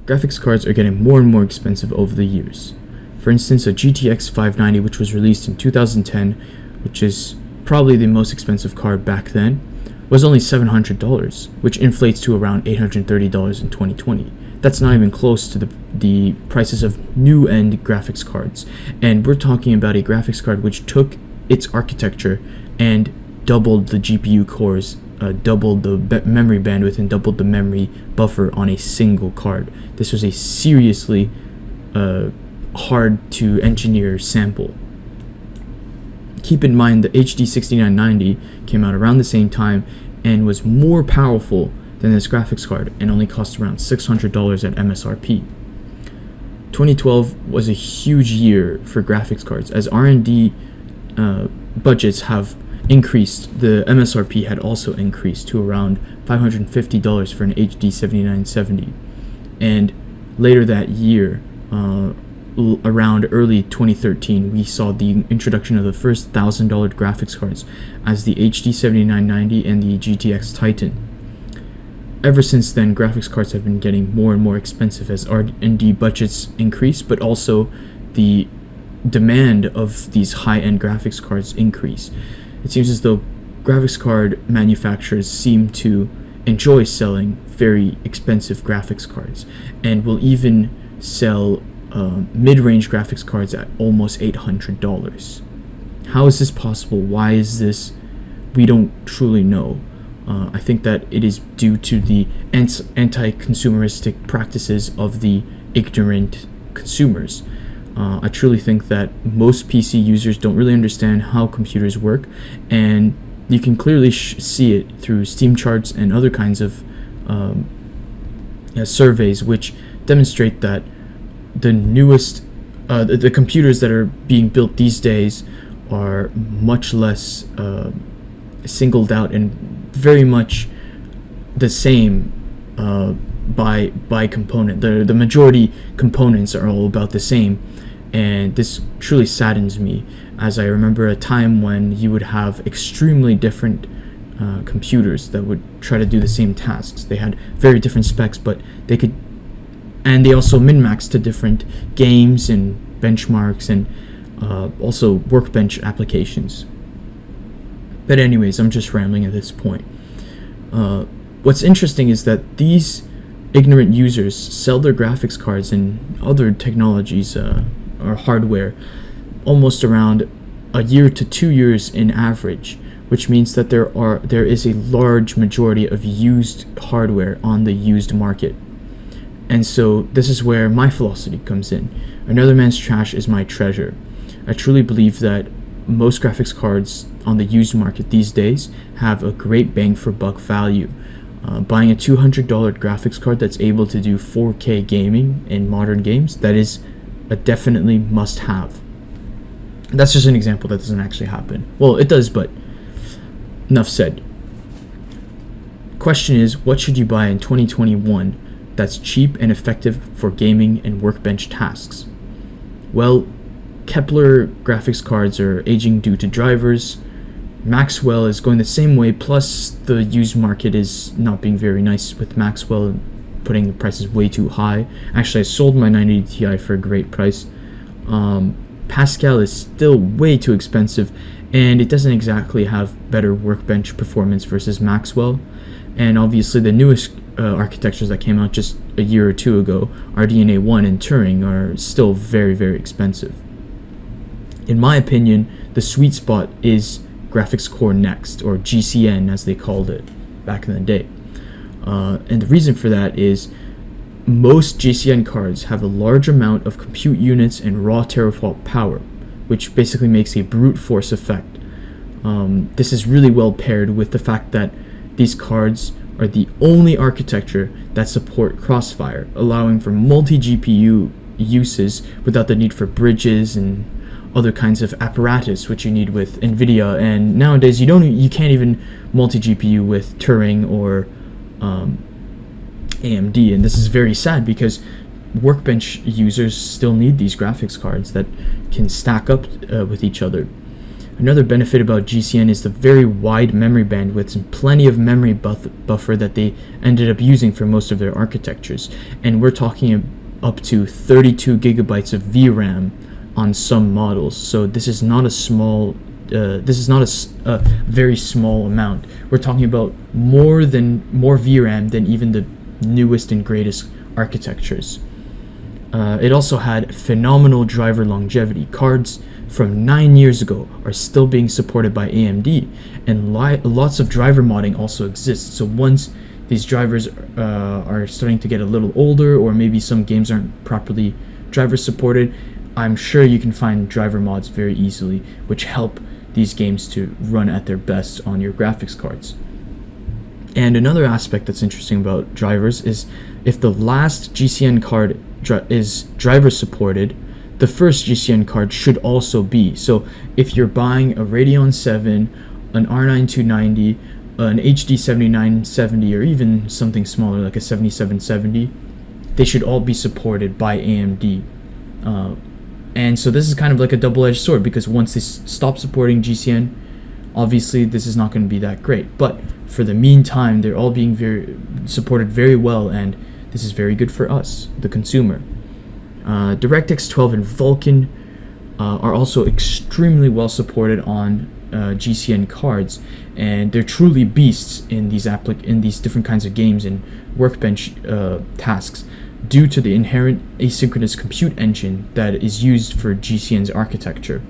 graphics cards are getting more and more expensive over the years. For instance, a GTX 590, which was released in 2010, which is probably the most expensive card back then, was only $700, which inflates to around $830 in 2020. That's not even close to the prices of new-end graphics cards. And we're talking about a graphics card which took its architecture and doubled the GPU cores, doubled the memory bandwidth, and doubled the memory buffer on a single card. This was a seriously hard to engineer sample. Keep in mind the HD 6990 came out around the same time and was more powerful than this graphics card and only cost around $600 at MSRP. 2012 was a huge year for graphics cards as R&D budgets have increased. The MSRP had also increased to around $550 for an HD 7970, and later that year, around early 2013, we saw the introduction of the first $1,000 graphics cards as the HD 7990 and the GTX Titan. Ever since then, graphics cards have been getting more and more expensive as R&D budgets increase, but also the demand of these high-end graphics cards increase. It seems as though graphics card manufacturers seem to enjoy selling very expensive graphics cards and will even sell mid-range graphics cards at almost $800. How is this possible? Why is this? We don't truly know. I think that it is due to the anti-consumeristic practices of the ignorant consumers. I truly think that most PC users don't really understand how computers work, and you can clearly see it through Steam charts and other kinds of surveys which demonstrate that the newest the computers that are being built these days are much less singled out and very much the same by component. The majority components are all about the same, and this truly saddens me, as I remember a time when you would have extremely different computers that would try to do the same tasks. They had very different specs, but they could, and they also min-maxed to different games and benchmarks and also workbench applications. But anyways, I'm just rambling at this point. What's interesting is that these ignorant users sell their graphics cards and other technologies or hardware almost around a year to 2 years in average, which means that there is a large majority of used hardware on the used market. And so this is where my philosophy comes in. Another man's trash is my treasure. I truly believe that most graphics cards on the used market these days have a great bang for buck value. Buying a $200 graphics card that's able to do 4K gaming in modern games, that is a definitely must-have. That's just an example that doesn't actually happen. Well, it does, but enough said. Question is, what should you buy in 2021 that's cheap and effective for gaming and workbench tasks? Well, Kepler graphics cards are aging due to drivers. Maxwell is going the same way, plus the used market is not being very nice with Maxwell, putting the prices way too high. Actually, I sold my 980 Ti for a great price. Pascal is still way too expensive, and it doesn't exactly have better workbench performance versus Maxwell. And obviously the newest architectures that came out just a year or two ago, RDNA 1 and Turing, are still very, very expensive. In my opinion, the sweet spot is Graphics Core Next, or GCN as they called it back in the day. And the reason for that is most GCN cards have a large amount of compute units and raw teraflop power, which basically makes a brute force effect. This is really well paired with the fact that these cards are the only architecture that support Crossfire, allowing for multi-GPU uses without the need for bridges and other kinds of apparatus which you need with NVIDIA. And nowadays you can't even multi-GPU with Turing or AMD, and this is very sad because workbench users still need these graphics cards that can stack up with each other. Another benefit about GCN is the very wide memory bandwidth and plenty of memory buffer that they ended up using for most of their architectures. And we're talking up to 32 gigabytes of VRAM on some models. So this is not a small a very small amount. We're talking about more VRAM than even the newest and greatest architectures. It also had phenomenal driver longevity. Cards from 9 years ago are still being supported by AMD, and lots of driver modding also exists. So once these drivers are starting to get a little older, or maybe some games aren't properly driver supported, I'm sure you can find driver mods very easily, which help these games to run at their best on your graphics cards. And another aspect that's interesting about drivers is if the last GCN card is driver supported, the first GCN card should also be. So if you're buying a Radeon 7, an R9 290, an HD 7970, or even something smaller like a 7770, they should all be supported by AMD. And so this is kind of like a double-edged sword, because once they stop supporting GCN, obviously this is not going to be that great. But for the meantime, they're all being supported very well, and this is very good for us, the consumer. DirectX 12 and Vulkan are also extremely well supported on GCN cards, and they're truly beasts in these different kinds of games and workbench tasks, due to the inherent asynchronous compute engine that is used for GCN's architecture.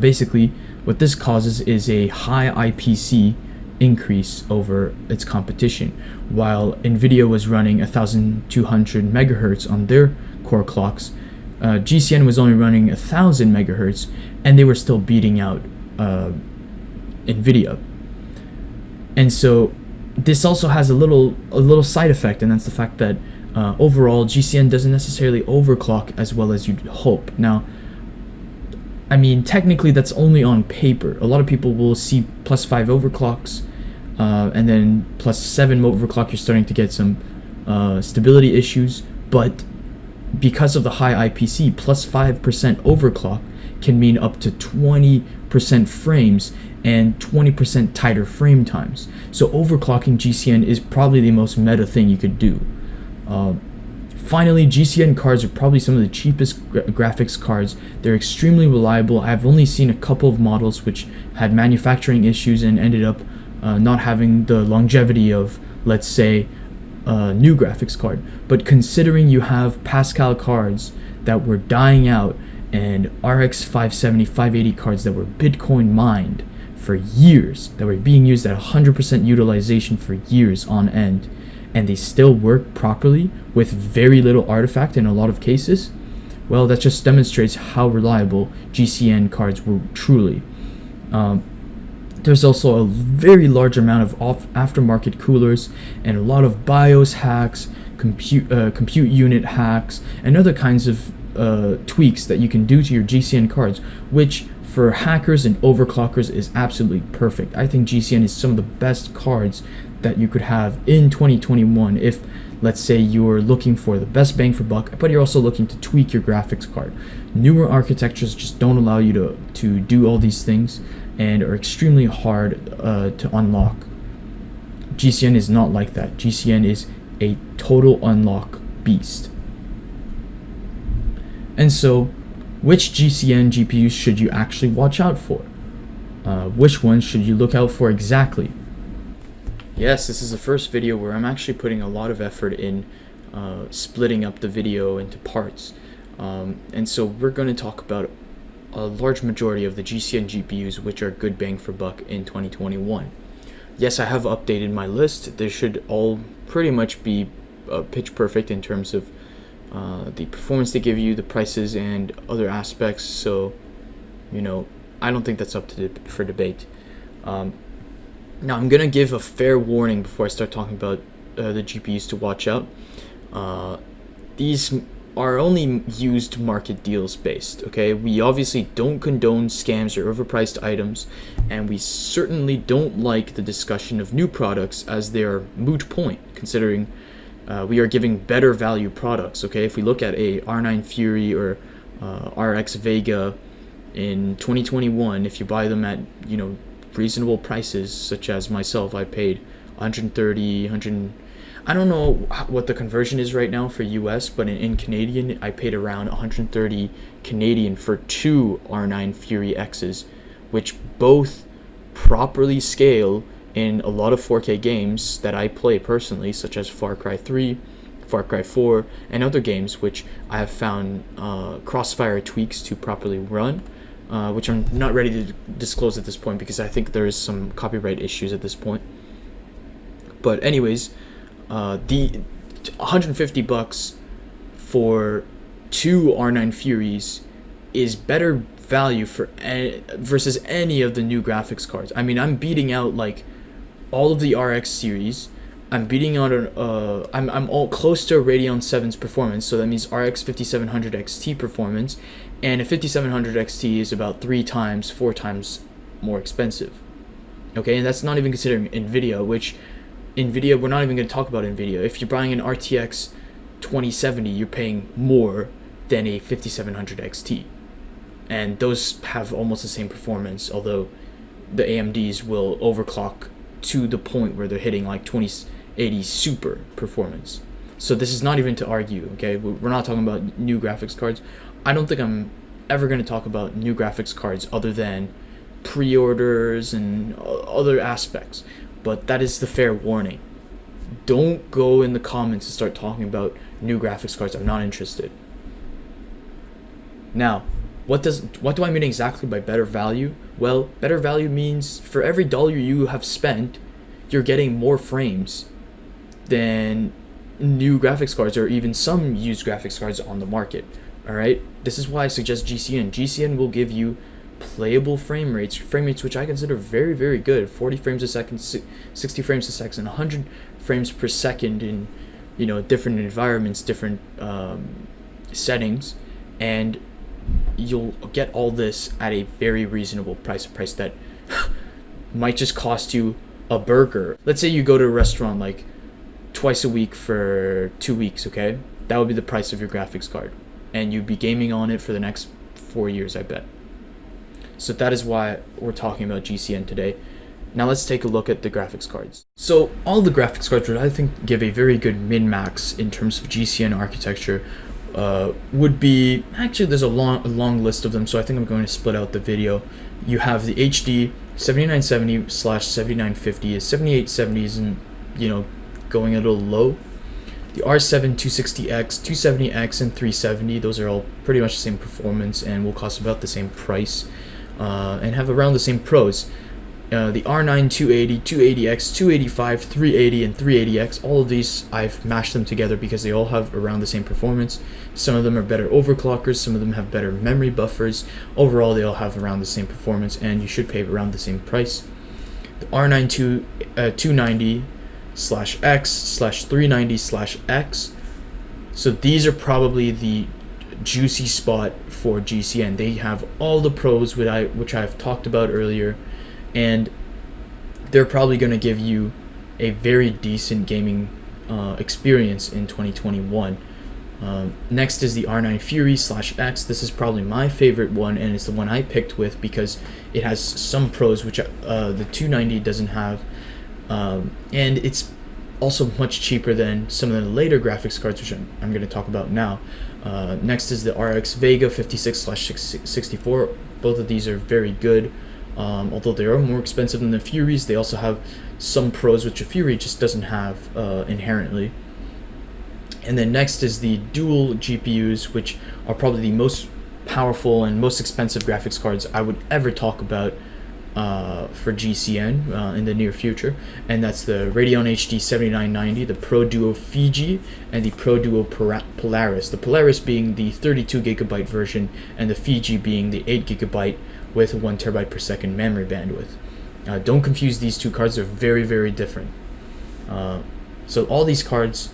Basically, what this causes is a high IPC increase over its competition. While NVIDIA was running 1200 megahertz on their core clocks, GCN was only running 1000 megahertz, and they were still beating out NVIDIA. And so this also has a little side effect, and that's the fact that overall GCN doesn't necessarily overclock as well as you'd hope. Now, I mean, technically that's only on paper. A lot of people will see +5 overclocks, and then +7 overclock, you're starting to get some stability issues. But because of the high IPC, +5% overclock can mean up to 20% frames and 20% tighter frame times. So overclocking GCN is probably the most meta thing you could do. Finally, GCN cards are probably some of the cheapest graphics cards. They're extremely reliable. I've only seen a couple of models which had manufacturing issues and ended up not having the longevity of, let's say, a new graphics card. But considering you have Pascal cards that were dying out and RX 570, 580 cards that were Bitcoin mined for years, that were being used at 100% utilization for years on end, and they still work properly with very little artifact in a lot of cases, well, that just demonstrates how reliable GCN cards were truly. There's also a very large amount of aftermarket coolers and a lot of BIOS hacks, compute unit hacks, and other kinds of tweaks that you can do to your GCN cards, which for hackers and overclockers is absolutely perfect. I think GCN is some of the best cards that you could have in 2021 if, let's say, you're looking for the best bang for buck, but you're also looking to tweak your graphics card. Newer architectures just don't allow you to do all these things and are extremely hard to unlock. GCN is not like that. GCN is a total unlock beast. And so, which GCN GPUs should you actually watch out for? Which ones should you look out for exactly? Yes, this is the first video where I'm actually putting a lot of effort in splitting up the video into parts. And so we're going to talk about a large majority of the GCN GPUs which are good bang for buck in 2021. Yes, I have updated my list. They should all pretty much be pitch perfect in terms of the performance they give you, the prices, and other aspects. So, I don't think that's up for debate. Now, I'm going to give a fair warning before I start talking about the GPUs to watch out. These are only used market deals based, okay? We obviously don't condone scams or overpriced items, and we certainly don't like the discussion of new products as they are moot point, considering we are giving better value products, okay? If we look at a R9 Fury or RX Vega, in 2021, if you buy them at, reasonable prices, such as myself, I paid 130, 100. I don't know what the conversion is right now for US, but in Canadian, I paid around 130 Canadian for two R9 Fury X's, which both properly scale in a lot of 4K games that I play personally, such as Far Cry 3, Far Cry 4, and other games which I have found crossfire tweaks to properly run, which I'm not ready to disclose at this point because I think there is some copyright issues at this point. But anyways, the $150 for two R9 Furies is better value versus any of the new graphics cards. I mean, I'm beating out like all of the RX series. I'm beating out I'm all close to a Radeon 7's performance, so that means RX 5700 XT performance, and a 5700 XT is about 4 times more expensive. Okay, and that's not even considering Nvidia, which Nvidia, we're not even going to talk about Nvidia. If you're buying an RTX 2070, you're paying more than a 5700 XT. And those have almost the same performance, although the AMDs will overclock to the point where they're hitting like 2080 super performance. So this is not even to argue, okay? We're not talking about new graphics cards. I don't think I'm ever going to talk about new graphics cards other than pre-orders and other aspects. But that is the fair warning. Don't go in the comments and start talking about new graphics cards. I'm not interested. Now, what do I mean exactly by better value? Well, better value means for every dollar you have spent, you're getting more frames than new graphics cards or even some used graphics cards on the market. All right? This is why I suggest GCN. GCN will give you playable frame rates which I consider very, very good. 40 frames a second, 60 frames a second, 100 frames per second in different environments, different settings, and you'll get all this at a very reasonable price, a price that might just cost you a burger. Let's say you go to a restaurant like twice a week for 2 weeks, okay? That would be the price of your graphics card, and you'd be gaming on it for the next 4 years, I bet. So that is why we're talking about GCN today. Now let's take a look at the graphics cards. So all the graphics cards, which I think give a very good min-max in terms of GCN architecture, would be, actually there's a long list of them, so I think I'm going to split out the video. You have the HD 7970/7950, 7870 isn't, going a little low. The R7 260X, 270X, and 370, those are all pretty much the same performance and will cost about the same price. And have around the same pros. The R9 280, 280X, 285, 380, and 380X, all of these, I've mashed them together because they all have around the same performance. Some of them are better overclockers, some of them have better memory buffers. Overall, they all have around the same performance, and you should pay around the same price. The R9 290/X/390/X. So these are probably the juicy spot for GCN. They have all the pros which I've talked about earlier, and they're probably going to give you a very decent gaming experience in 2021. Next is the R9 Fury/X. This is probably my favorite one, and it's the one I picked with because it has some pros which the 290 doesn't have, and it's also much cheaper than some of the later graphics cards, which I'm going to talk about now. Next is the RX Vega 56/64. Both of these are very good. Although they are more expensive than the Furies, they also have some pros which a Fury just doesn't have inherently. And then next is the dual GPUs, which are probably the most powerful and most expensive graphics cards I would ever talk about for GCN in the near future, and that's the Radeon HD 7990, the Pro Duo Fiji, and the Pro Duo Polaris. The Polaris being the 32GB version, and the Fiji being the 8GB with 1TB per second memory bandwidth. Don't confuse these two cards; they're very, very different. So all these cards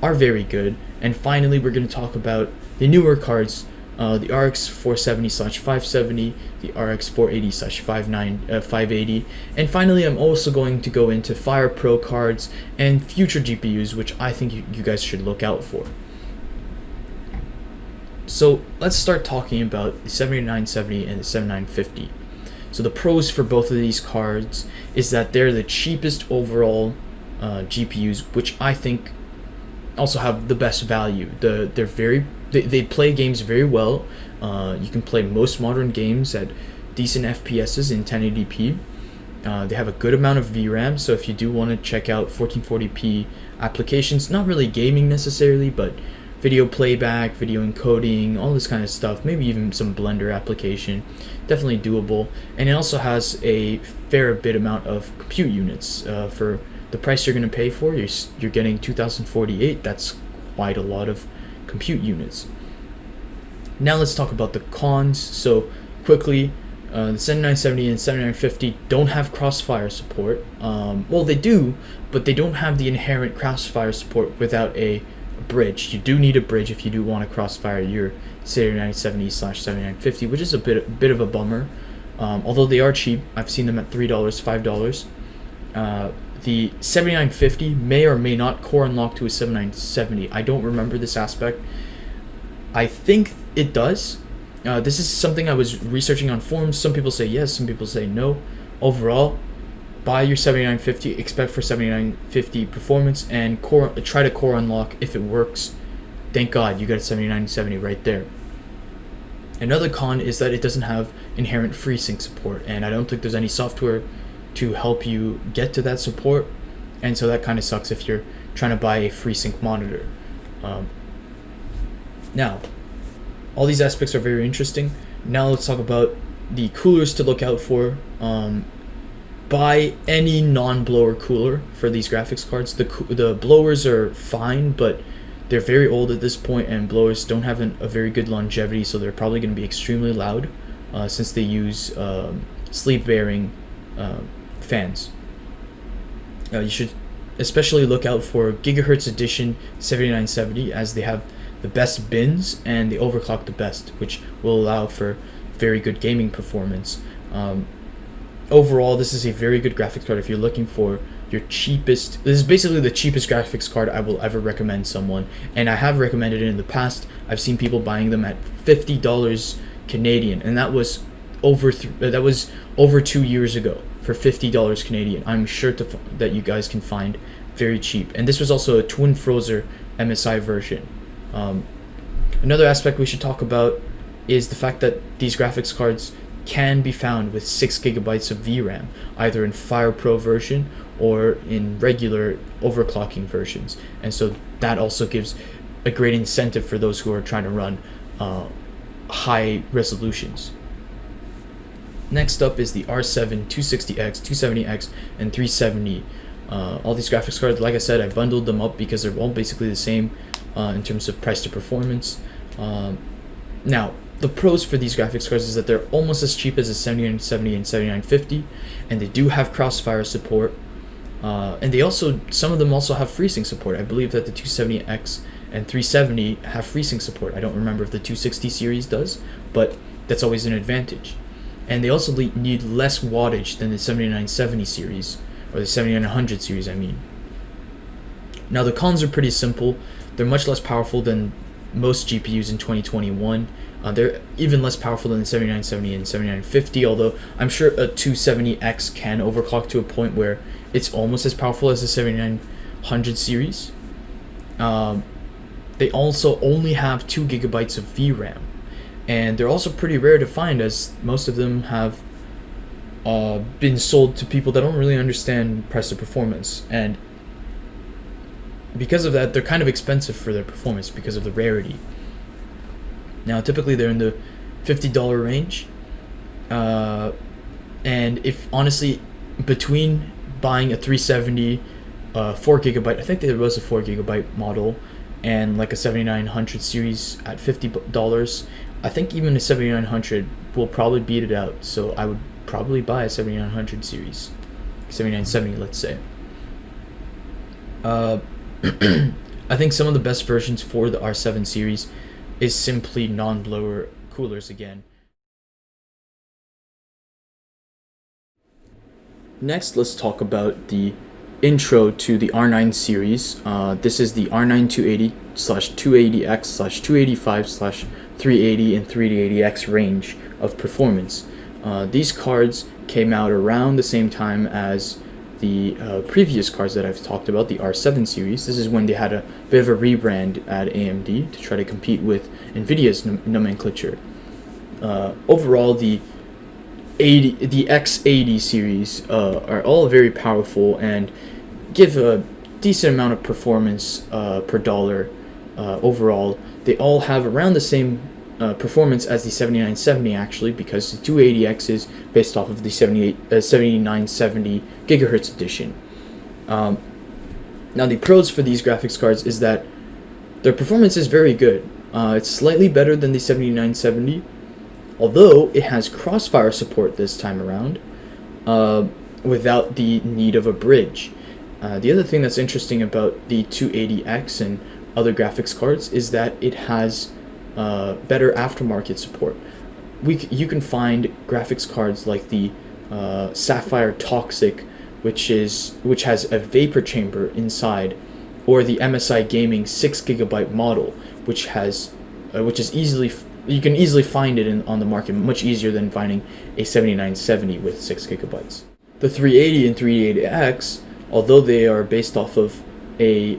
are very good. And finally, we're going to talk about the newer cards. The RX 470/570, the RX 480/580, and finally I'm also going to go into Fire Pro cards and future GPUs, which I think you guys should look out for. So let's start talking about the 7970 and the 7950. So the pros for both of these cards is that they're the cheapest overall GPUs, which I think also have the best value. They play games very well. You can play most modern games at decent FPSs in 1080p. They have a good amount of VRAM, so if you do want to check out 1440p applications, not really gaming necessarily, but video playback, video encoding, all this kind of stuff, maybe even some Blender application, definitely doable. And it also has a fair bit amount of compute units. For the price you're going to pay for, you're getting 2048. That's quite a lot of compute units. Now let's talk about the cons. So quickly, the 7970 and 7950 don't have crossfire support. Well, they do, but they don't have the inherent crossfire support without a bridge. You do need a bridge if you do want to crossfire your 7970/7950, which is a bit of a bummer. Although they are cheap, I've seen them at $3, $5. The 7950 may or may not core unlock to a 7970. I don't remember this aspect. I think it does. This is something I was researching on forums. Some people say yes, some people say no. Overall, buy your 7950, expect for 7950 performance, and try to core unlock if it works. Thank God you got a 7970 right there. Another con is that it doesn't have inherent FreeSync support, and I don't think there's any software to help you get to that support, and so that kind of sucks if you're trying to buy a FreeSync monitor. Now, all these aspects are very interesting. Now let's talk about the coolers to look out for. Buy any non-blower cooler for these graphics cards. The blowers are fine, but they're very old at this point, and blowers don't have a very good longevity, so they're probably going to be extremely loud since they use sleeve-bearing fans. You should especially look out for Gigahertz Edition 7970, as they have the best bins and they overclock the best, which will allow for very good gaming performance. Overall, this is a very good graphics card if you're looking for your cheapest. This is basically the cheapest graphics card I will ever recommend someone, and I have recommended it in the past. I've seen people buying them at $50 Canadian, and that was over 2 years ago for $50 Canadian. I'm sure that you guys can find very cheap, and this was also a twin Frozer MSI version. Another aspect we should talk about is the fact that these graphics cards can be found with 6 gigabytes of VRAM, either in Fire Pro version or in regular overclocking versions, and so that also gives a great incentive for those who are trying to run high resolutions. Next up is the R7 260X, 270X, and 370. All these graphics cards, like I said, I bundled them up because they're all basically the same in terms of price to performance. Now, the pros for these graphics cards is that they're almost as cheap as the 7970 and 7950, and they do have crossfire support. And some of them also have FreeSync support. I believe that the 270X and 370 have FreeSync support. I don't remember if the 260 series does, but that's always an advantage. And they also need less wattage than the 7970 series, or the 7900 series, I mean. Now, the cons are pretty simple. They're much less powerful than most GPUs in 2021. They're even less powerful than the 7970 and 7950, although I'm sure a 270X can overclock to a point where it's almost as powerful as the 7900 series. They also only have 2 gigabytes of VRAM, and they're also pretty rare to find, as most of them have been sold to people that don't really understand price to performance, and because of that, they're kind of expensive for their performance because of the rarity. Now, typically they're in the $50 range, and if honestly, between buying a 370 4 gigabyte, I think there was a 4 gigabyte model, and like a 7900 series at $50, I think even a 7900 will probably beat it out. So I would probably buy a 7900 series, 7970, let's say. I think some of the best versions for the R7 series is simply non-blower coolers again. Next, let's talk about the intro to the R9 series. This is the R9 280/280X/285/5 380 and 380X range of performance. These cards came out around the same time as the previous cards that I've talked about, the R7 series. This is when they had a bit of a rebrand at AMD to try to compete with NVIDIA's nomenclature. Overall, the X80 series are all very powerful and give a decent amount of performance per dollar. Overall, they all have around the same performance as the 7970 actually, because the 280X is based off of the 7970 gigahertz edition. Now the pros for these graphics cards is that their performance is very good. It's slightly better than the 7970, although it has crossfire support this time around without the need of a bridge. The other thing that's interesting about the 280X and other graphics cards is that it has better aftermarket support. You can find graphics cards like the Sapphire Toxic, which has a vapor chamber inside, or the MSI Gaming 6GB model, which is easily you can easily find it on the market, much easier than finding a 7970 with 6GB. The 380 and 380X, although they are based off of a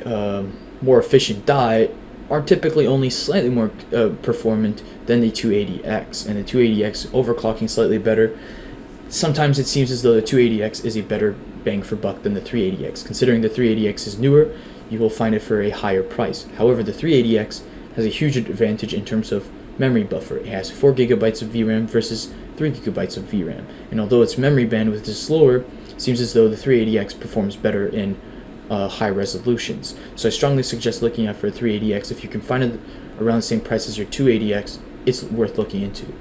more efficient die, are typically only slightly more performant than the 280X, and the 280X overclocking slightly better. Sometimes it seems as though the 280X is a better bang for buck than the 380X. Considering the 380X is newer, you will find it for a higher price. However, the 380X has a huge advantage in terms of memory buffer. It has 4GB of VRAM versus 3GB of VRAM, and although its memory bandwidth is slower, it seems as though the 380X performs better in high resolutions. So I strongly suggest looking out for a 380X. If you can find it around the same price as your 280X, it's worth looking into.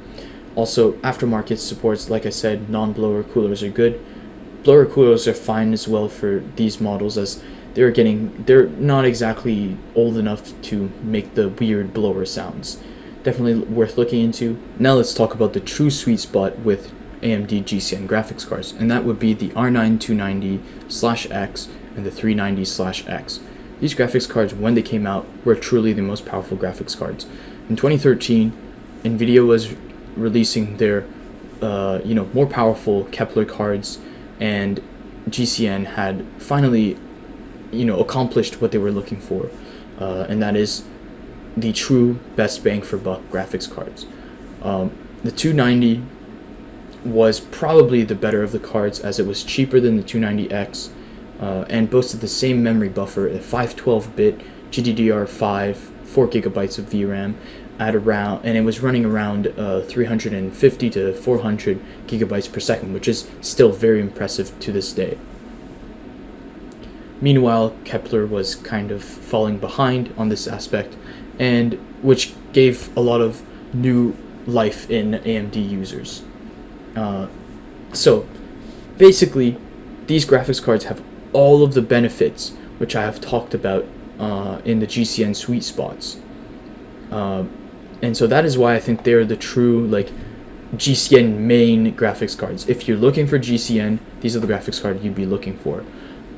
Also, aftermarket supports, like I said, non-blower coolers are good. Blower coolers are fine as well for these models, as they're not exactly old enough to make the weird blower sounds. Definitely worth looking into. Now let's talk about the true sweet spot with AMD GCN graphics cards, and that would be the R9 290/X and the 390/X. These graphics cards, when they came out, were truly the most powerful graphics cards. In 2013, NVIDIA was releasing their more powerful Kepler cards, and GCN had finally accomplished what they were looking for, and that is the true best bang for buck graphics cards. The 290 was probably the better of the cards, as it was cheaper than the 290X, and boasted the same memory buffer, a 512-bit GDDR5, 4GB of VRAM, and it was running around 350 to 400 gigabytes per second, which is still very impressive to this day. Meanwhile, Kepler was kind of falling behind on this aspect, and which gave a lot of new life in AMD users. So basically, these graphics cards have all of the benefits which I have talked about in the GCN sweet spots, and so that is why I think they're the true GCN main graphics cards. If you're looking for GCN, these are the graphics cards you'd be looking for.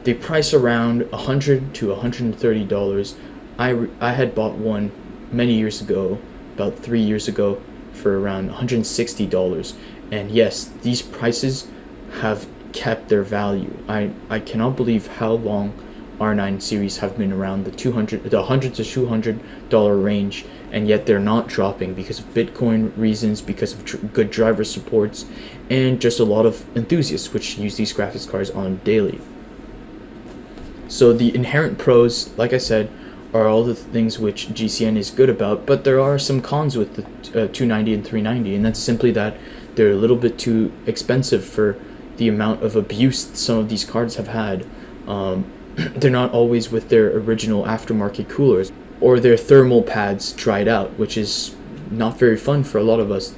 They price around $100 to $130. I had bought one many years ago, about 3 years ago, for around $160. And yes, these prices have kept their value. I cannot believe how long R9 series have been around the $100 to $200 range, and yet they're not dropping because of Bitcoin reasons, because of good driver supports, and just a lot of enthusiasts which use these graphics cards on daily. So the inherent pros, like I said, are all the things which GCN is good about, but there are some cons with the 290 and 390, and that's simply that they're a little bit too expensive for the amount of abuse some of these cards have had. They're not always with their original aftermarket coolers, or their thermal pads dried out, which is not very fun for a lot of us.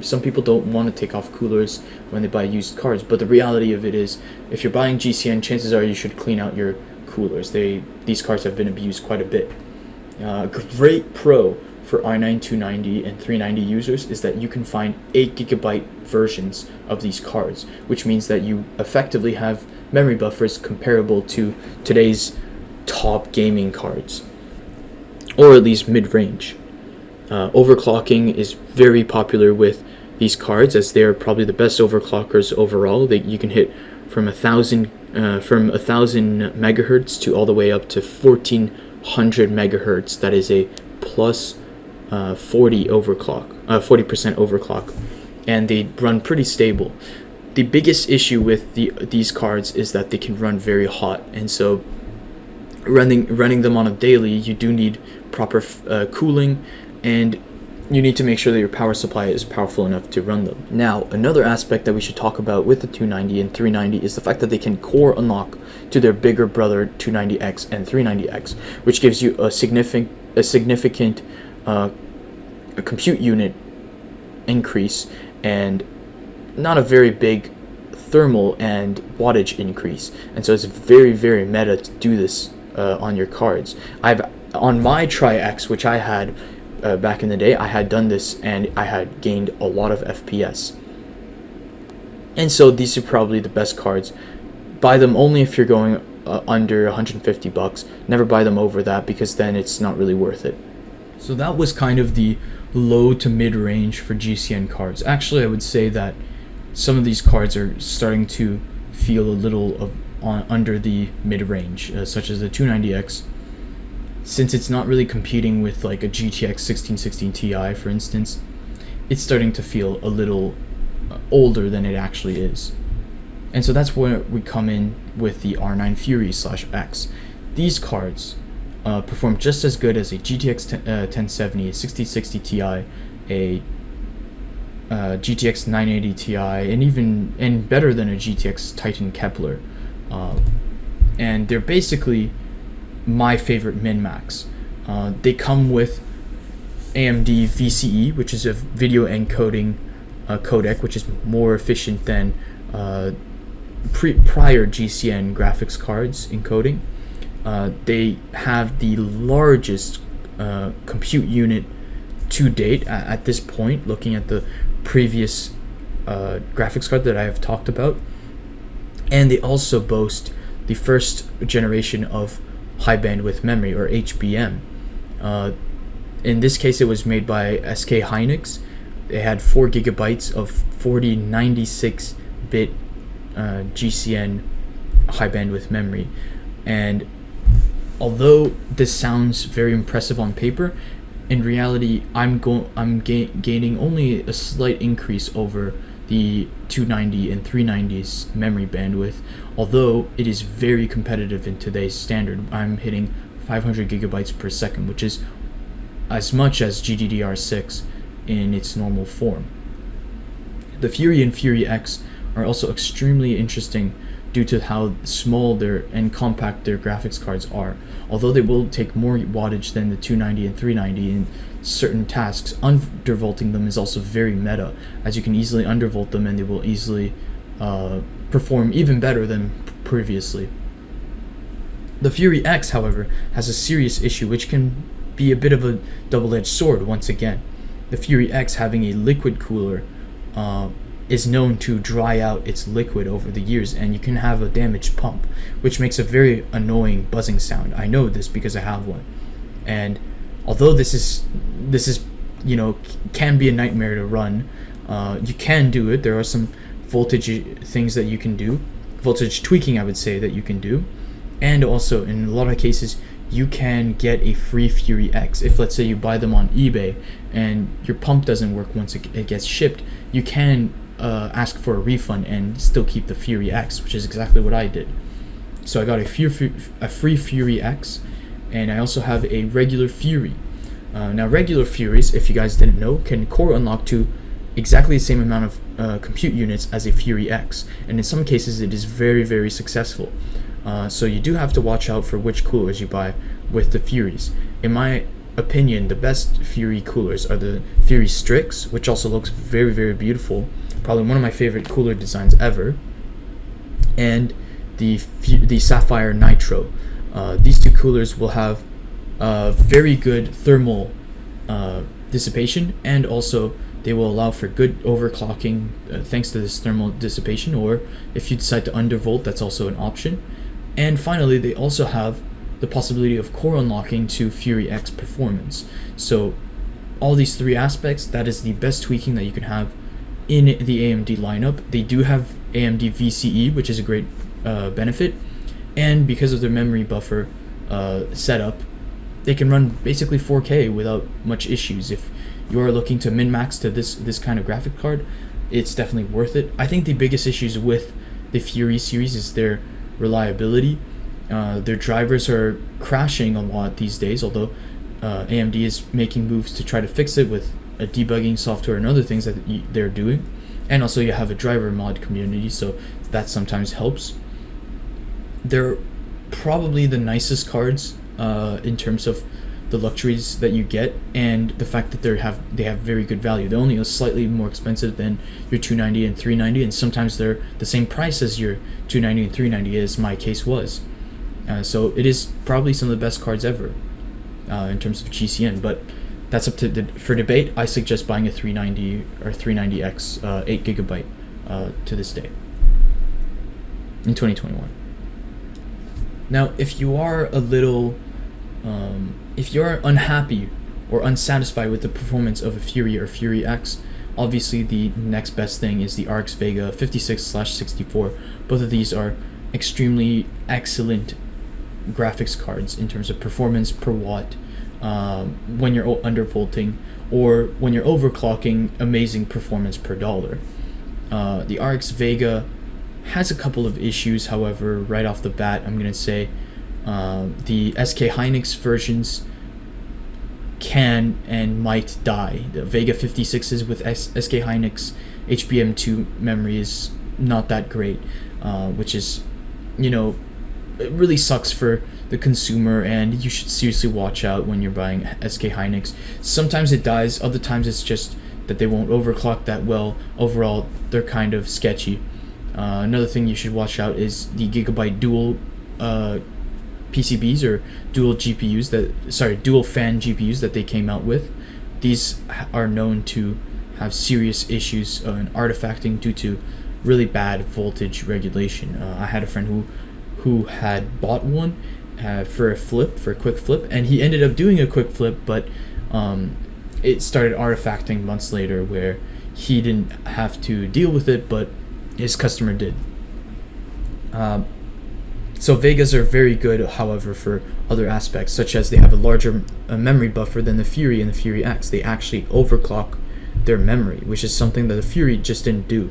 Some people don't want to take off coolers when they buy used cards, but the reality of it is, if you're buying GCN, chances are you should clean out your coolers. These cards have been abused quite a bit. Great pro for R9 290 and 390 users is that you can find 8GB versions of these cards, which means that you effectively have memory buffers comparable to today's top gaming cards, or at least mid-range. Overclocking is very popular with these cards, as they are probably the best overclockers overall. You can hit from 1,000 megahertz to all the way up to 1,400 megahertz. That is a plus 40% overclock, and they run pretty stable. The biggest issue with these cards is that they can run very hot, and so running them on a daily, you do need proper cooling, and you need to make sure that your power supply is powerful enough to run them. Now, another aspect that we should talk about with the 290 and 390 is the fact that they can core unlock to their bigger brother 290X and 390X, which gives you a significant compute unit increase, and not a very big thermal and wattage increase. And so it's very, very meta to do this on your cards. On my Tri-X, which I had back in the day, I had done this and I had gained a lot of FPS. And so these are probably the best cards. Buy them only if you're going under 150 bucks. Never buy them over that, because then it's not really worth it. So that was kind of the low to mid range for GCN cards. Actually, I would say that some of these cards are starting to feel a little under the mid range, such as the 290X. Since it's not really competing with like a GTX 1616 Ti, for instance, it's starting to feel a little older than it actually is. And so that's where we come in with the R9 Fury /X. These cards perform just as good as a GTX 1070, a 6060 Ti, a GTX 980 Ti, and better than a GTX Titan Kepler. And they're basically my favorite min-max. They come with AMD VCE, which is a video encoding codec, which is more efficient than prior GCN graphics cards encoding. They have the largest compute unit to date at this point, looking at the previous graphics card that I have talked about. And they also boast the first generation of high bandwidth memory, or HBM. In this case, it was made by SK Hynix. They had 4 gigabytes of 4096-bit GCN high bandwidth memory. And although this sounds very impressive on paper, in reality, I'm gaining only a slight increase over the 290 and 390's memory bandwidth, although it is very competitive in today's standard. I'm hitting 500 gigabytes per second, which is as much as GDDR6 in its normal form. The Fury and Fury X are also extremely interesting due to how small and compact their graphics cards are. Although they will take more wattage than the 290 and 390 in certain tasks, undervolting them is also very meta, as you can easily undervolt them and they will easily perform even better than previously. The Fury X, however, has a serious issue, which can be a bit of a double-edged sword once again. The Fury X, having a liquid cooler, is known to dry out its liquid over the years, and you can have a damaged pump, which makes a very annoying buzzing sound. I know this because I have one. And although this is can be a nightmare to run, you can do it. There are some voltage things that you can do, voltage tweaking, I would say, that you can do. And also, in a lot of cases, you can get a free Fury X. If, let's say, you buy them on eBay and your pump doesn't work once it gets shipped, you can ask for a refund and still keep the Fury X, which is exactly what I did. So I got a free Fury X, and I also have a regular Fury. Now, regular Furies, if you guys didn't know, can core unlock to exactly the same amount of compute units as a Fury X, and in some cases it is very, very successful. So you do have to watch out for which coolers you buy with the Furies. In my opinion, the best Fury coolers are the Fury Strix, which also looks very, very beautiful, probably one of my favorite cooler designs ever, and the Sapphire Nitro. These two coolers will have very good thermal dissipation, and also they will allow for good overclocking thanks to this thermal dissipation, or if you decide to undervolt, that's also an option. And finally, they also have the possibility of core unlocking to Fury X performance. So all these three aspects, that is the best tweaking that you can have in the AMD lineup. They do have AMD VCE, which is a great benefit, and because of their memory buffer setup, they can run basically 4K without much issues. If you are looking to min-max to this kind of graphic card, it's definitely worth it. I think the biggest issues with the Fury series is their reliability. Their drivers are crashing a lot these days, although AMD is making moves to try to fix it with a debugging software and other things that they're doing. And also you have a driver mod community, so that sometimes helps. They're probably the nicest cards in terms of the luxuries that you get, and the fact that they have very good value. They're only slightly more expensive than your 290 and 390, and sometimes they're the same price as your 290 and 390, as my case was. So it is probably some of the best cards ever in terms of GCN, but that's up to for debate. I suggest buying a 390 or 390X 8GB to this day in 2021. Now, if you are a little if you're unhappy or unsatisfied with the performance of a Fury or Fury X, obviously the next best thing is the RX Vega 56/64. Both of these are extremely excellent graphics cards in terms of performance per watt, when you're undervolting, or when you're overclocking, amazing performance per dollar. The RX Vega has a couple of issues, however, right off the bat. I'm going to say the SK Hynix versions can and might die. The Vega 56s with SK Hynix HBM2 memory is not that great, which is, it really sucks for the consumer, and you should seriously watch out when you're buying SK Hynix. Sometimes it dies, other times it's just that they won't overclock that well. Overall, they're kind of sketchy. Another thing you should watch out is the Gigabyte dual PCBs or dual fan GPUs that they came out with. These are known to have serious issues in artifacting due to really bad voltage regulation. I had a friend who had bought one for a quick flip, and he ended up doing a quick flip, but it started artifacting months later, where he didn't have to deal with it, but his customer did. So Vegas are very good, however, for other aspects, such as they have a larger memory buffer than the Fury and the Fury X. They actually overclock their memory, which is something that the Fury just didn't do.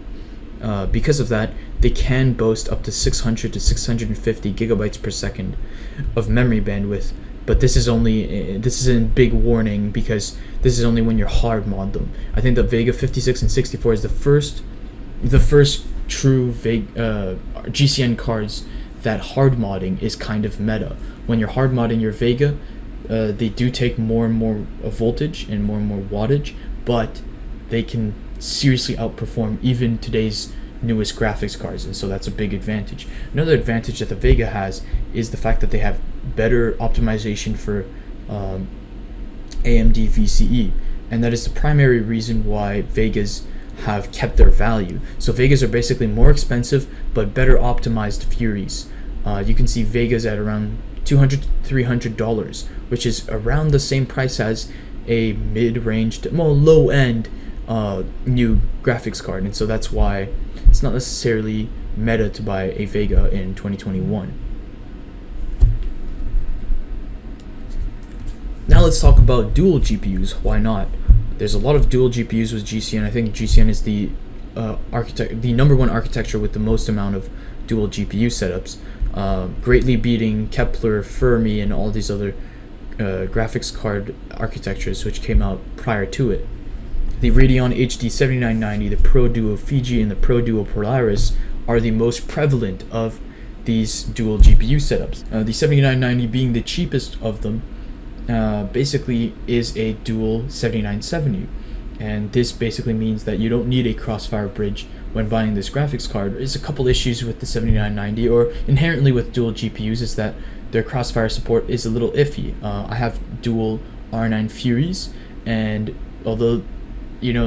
Because of that, they can boast up to 600 to 650 gigabytes per second of memory bandwidth. But this is a big warning, because this is only when you're hard mod them. I think the Vega 56 and 64 is the first true GCN cards that hard modding is kind of meta. When you're hard modding your Vega, they do take more and more voltage and more wattage, but they can seriously outperform even today's newest graphics cards, and so that's a big advantage. Another advantage that the Vega has is the fact that they have better optimization for AMD VCE, and that is the primary reason why Vegas have kept their value. So Vegas are basically more expensive but better optimized Furies. You can see Vegas at around $200 to $300, which is around the same price as a mid-range to low-end new graphics card, and so that's why it's not necessarily meta to buy a Vega in 2021. Now let's talk about dual GPUs. Why not? There's a lot of dual GPUs with GCN. I think GCN is the number one architecture with the most amount of dual GPU setups, greatly beating Kepler, Fermi, and all these other graphics card architectures which came out prior to it. The Radeon HD 7990, the Pro Duo Fiji, and the Pro Duo Polaris are the most prevalent of these dual GPU setups. The 7990 being the cheapest of them, basically is a dual 7970, and this basically means that you don't need a Crossfire bridge when buying this graphics card. There's a couple issues with the 7990, or inherently with dual GPUs, is that their Crossfire support is a little iffy. I have dual R9 Furies, and although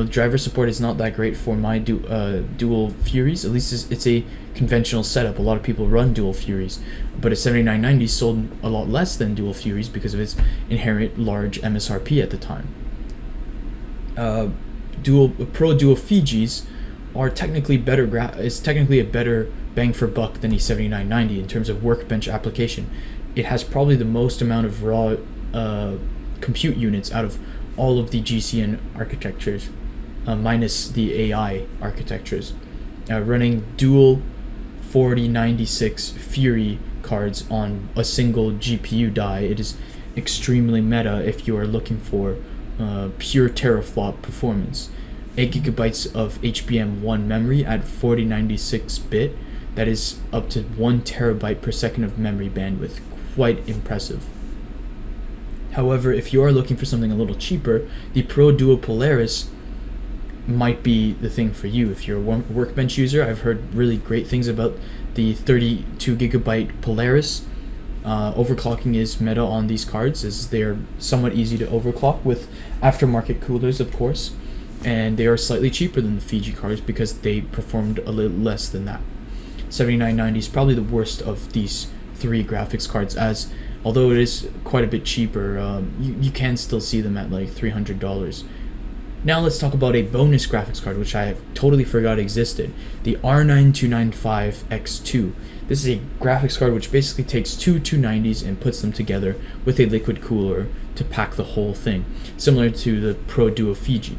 driver support is not that great for my dual Furies, at least it's a conventional setup. A lot of people run dual Furies, but a 7990 sold a lot less than dual Furies because of its inherent large MSRP at the time. uh, dual Fijis are technically is technically a better bang for buck than a 7990 in terms of workbench application. It has probably the most amount of raw compute units out of all of the GCN architectures, minus the AI architectures. Running dual 4096 Fury cards on a single GPU die, it is extremely meta if you are looking for pure teraflop performance. 8 gigabytes of HBM1 memory at 4096 bit, that is up to 1 terabyte per second of memory bandwidth. Quite impressive. However, if you are looking for something a little cheaper, the Pro Duo Polaris might be the thing for you. If you're a workbench user, I've heard really great things about the 32 gigabyte Polaris. Overclocking is meta on these cards, as they're somewhat easy to overclock with aftermarket coolers, of course, and they are slightly cheaper than the Fiji cards because they performed a little less than that. 7990 is probably the worst of these three graphics cards, as although it is quite a bit cheaper, you can still see them at like $300. Now let's talk about a bonus graphics card, which I totally forgot existed, the R9295X2. This is a graphics card which basically takes two 290s and puts them together with a liquid cooler to pack the whole thing, similar to the Pro Duo Fiji.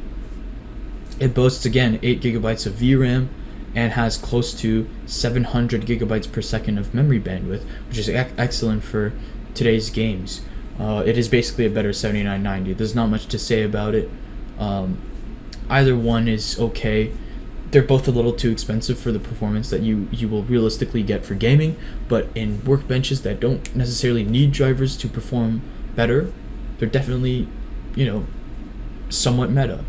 It boasts, again, 8 gigabytes of VRAM and has close to 700 gigabytes per second of memory bandwidth, which is excellent for today's games. It is basically a better 7990. There's not much to say about it. Either one is okay. They're both a little too expensive for the performance that you will realistically get for gaming, but in workbenches that don't necessarily need drivers to perform better, they're definitely, somewhat meta.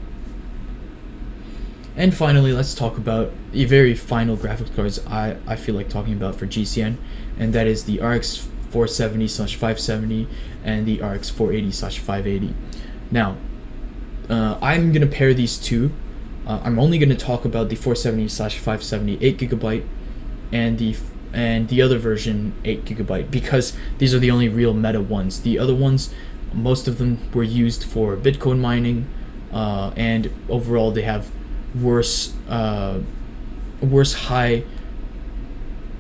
And finally, let's talk about the very final graphics cards I feel like talking about for GCN, and that is the RX 470/570 and the RX 480/580. Now, I'm going to pair these two. I'm only going to talk about the 470/570 8 gigabyte and the other version 8 gigabyte because these are the only real meta ones. The other ones, most of them were used for Bitcoin mining, and overall they have worse high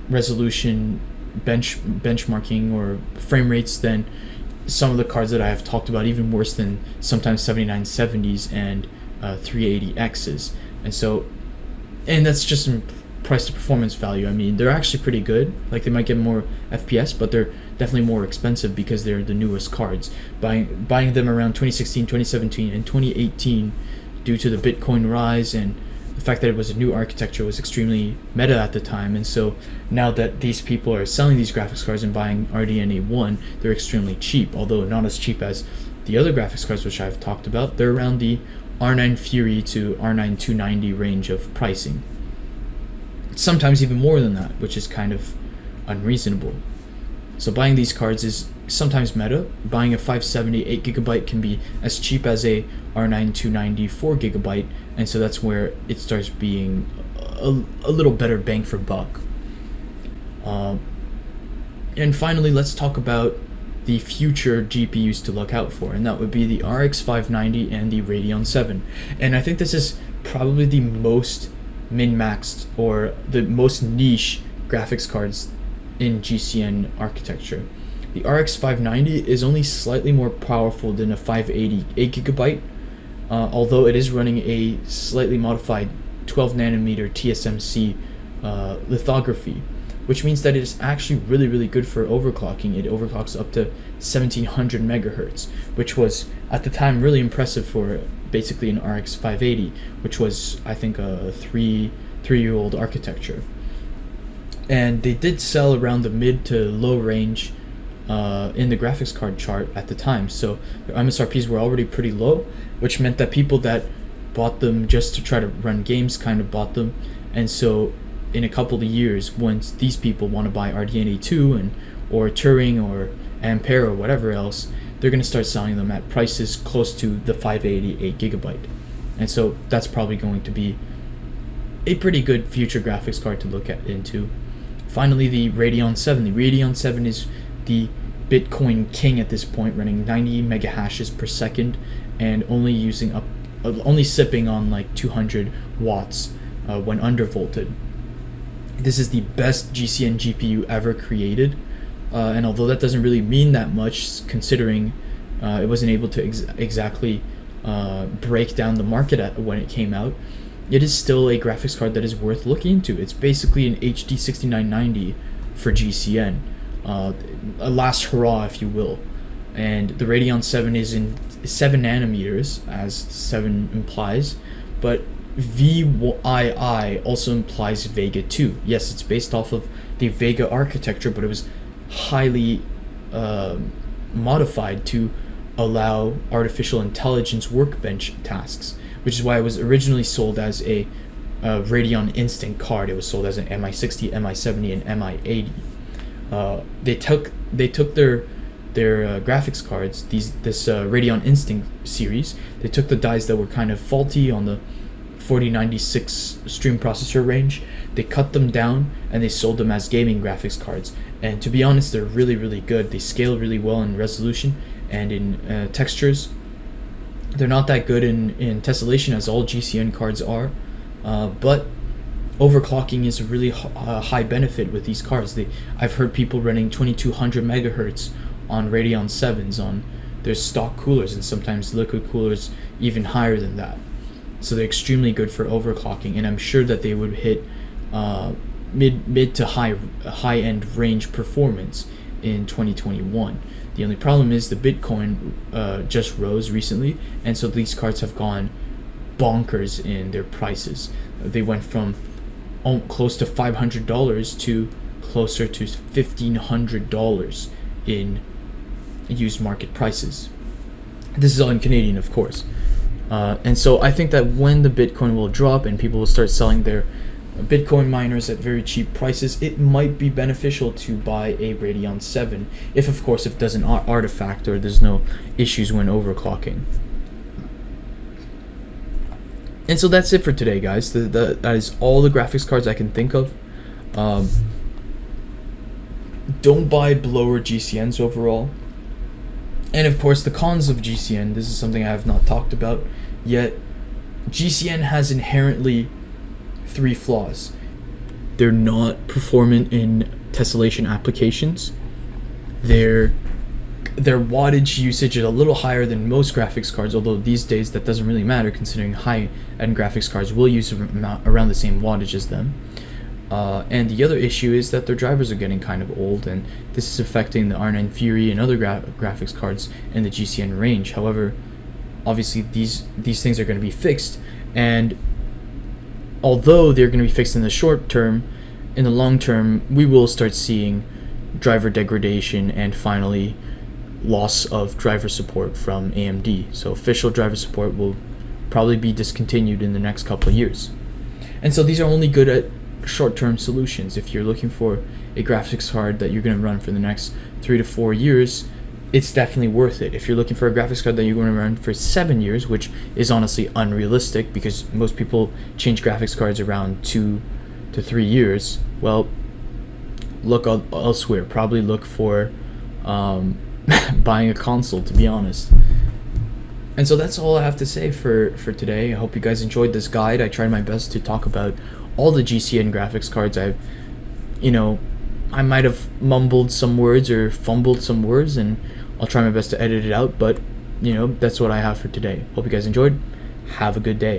resolution benchmarking or frame rates than some of the cards that I have talked about, even worse than sometimes 7970s and 380Xs. And that's just in price to performance value. I mean, they're actually pretty good. Like, they might get more FPS, but they're definitely more expensive because they're the newest cards. Buying them around 2016, 2017, and 2018 due to the Bitcoin rise and the fact that it was a new architecture was extremely meta at the time. And so now that these people are selling these graphics cards and buying RDNA 1, they're extremely cheap, although not as cheap as the other graphics cards which I've talked about. They're around the R9 Fury to R9 290 range of pricing. Sometimes even more than that, which is kind of unreasonable. So buying these cards is sometimes meta. Buying a 570 8 gigabyte can be as cheap as a R9 290 4 gigabyte, and so that's where it starts being a little better bang for buck. And finally, let's talk about the future GPUs to look out for, and that would be the RX 590 and the Radeon 7. And I think this is probably the most min-maxed or the most niche graphics cards in GCN architecture. The RX 590 is only slightly more powerful than a 580 8 gigabyte, although it is running a slightly modified 12 nanometer TSMC lithography, which means that it is actually really, really good for overclocking. It overclocks up to 1700 megahertz, which was at the time really impressive for basically an RX 580, which was, I think, a three-year-old architecture. And they did sell around the mid to low range in the graphics card chart at the time, so their MSRPs were already pretty low, which meant that people that bought them just to try to run games kind of bought them. And so in a couple of years, once these people want to buy RDNA 2 or Turing or Ampere or whatever else, they're going to start selling them at prices close to the 580 8 gigabyte. And so that's probably going to be a pretty good future graphics card to look into. Finally, the Radeon 7. The Radeon 7 is the Bitcoin king at this point, running 90 mega hashes per second and only using up only sipping on like 200 watts when undervolted. This is the best GCN GPU ever created, and although that doesn't really mean that much, considering it wasn't able to exactly break down the market when it came out, it is still a graphics card that is worth looking into. It's basically an HD 6990 for GCN, a last hurrah, if you will. And the Radeon 7 is in 7 nanometers, as 7 implies, but VII also implies Vega 2. Yes, it's based off of the Vega architecture, but it was highly modified to allow artificial intelligence workbench tasks, which is why it was originally sold as a Radeon Instinct card. It was sold as an MI60, MI70, and MI80. They took their graphics cards, this Radeon Instinct series. They took the dies that were kind of faulty on the 4096 stream processor range. They cut them down and they sold them as gaming graphics cards. And to be honest, they're really, really good. They scale really well in resolution and in textures. They're not that good in tessellation, as all GCN cards are, but overclocking is a really high benefit with these cards. I've heard people running 2200 megahertz on Radeon 7s on their stock coolers, and sometimes liquid coolers even higher than that. So they're extremely good for overclocking, and I'm sure that they would hit mid to high end range performance in 2021. The only problem is the Bitcoin just rose recently, and so these cards have gone bonkers in their prices. They went from close to $500 to closer to $1,500 in used market prices. This is all in Canadian, of course. And so I think that when the Bitcoin will drop and people will start selling their Bitcoin miners at very cheap prices, it might be beneficial to buy a Radeon 7, if of course it doesn't artifact or there's no issues when overclocking. And so that's it for today, guys. That is all the graphics cards I can think of. Don't buy blower GCNs overall. And of course, the cons of GCN, this is something I have not talked about yet. GCN has inherently 3 flaws. They're not performant in tessellation applications. Their wattage usage is a little higher than most graphics cards, although these days that doesn't really matter, considering high-end graphics cards will use around the same wattage as them. And the other issue is that their drivers are getting kind of old, and this is affecting the R9 Fury and other graphics cards in the GCN range. However, obviously these things are going to be fixed, and although they're going to be fixed in the short term, in the long term we will start seeing driver degradation and finally loss of driver support from AMD. So official driver support will probably be discontinued in the next couple of years. And so these are only good at short-term solutions. If you're looking for a graphics card that you're going to run for the next 3 to 4 years, it's definitely worth it. If you're looking for a graphics card that you're going to run for 7 years, which is honestly unrealistic because most people change graphics cards around 2 to 3 years, well, look elsewhere. Probably look for buying a console, to be honest. And so that's all I have to say for today. I hope you guys enjoyed this guide. I tried my best to talk about all the GCN graphics cards. I might have mumbled some words or fumbled some words, and I'll try my best to edit it out, but that's what I have for today. Hope you guys enjoyed. Have a good day.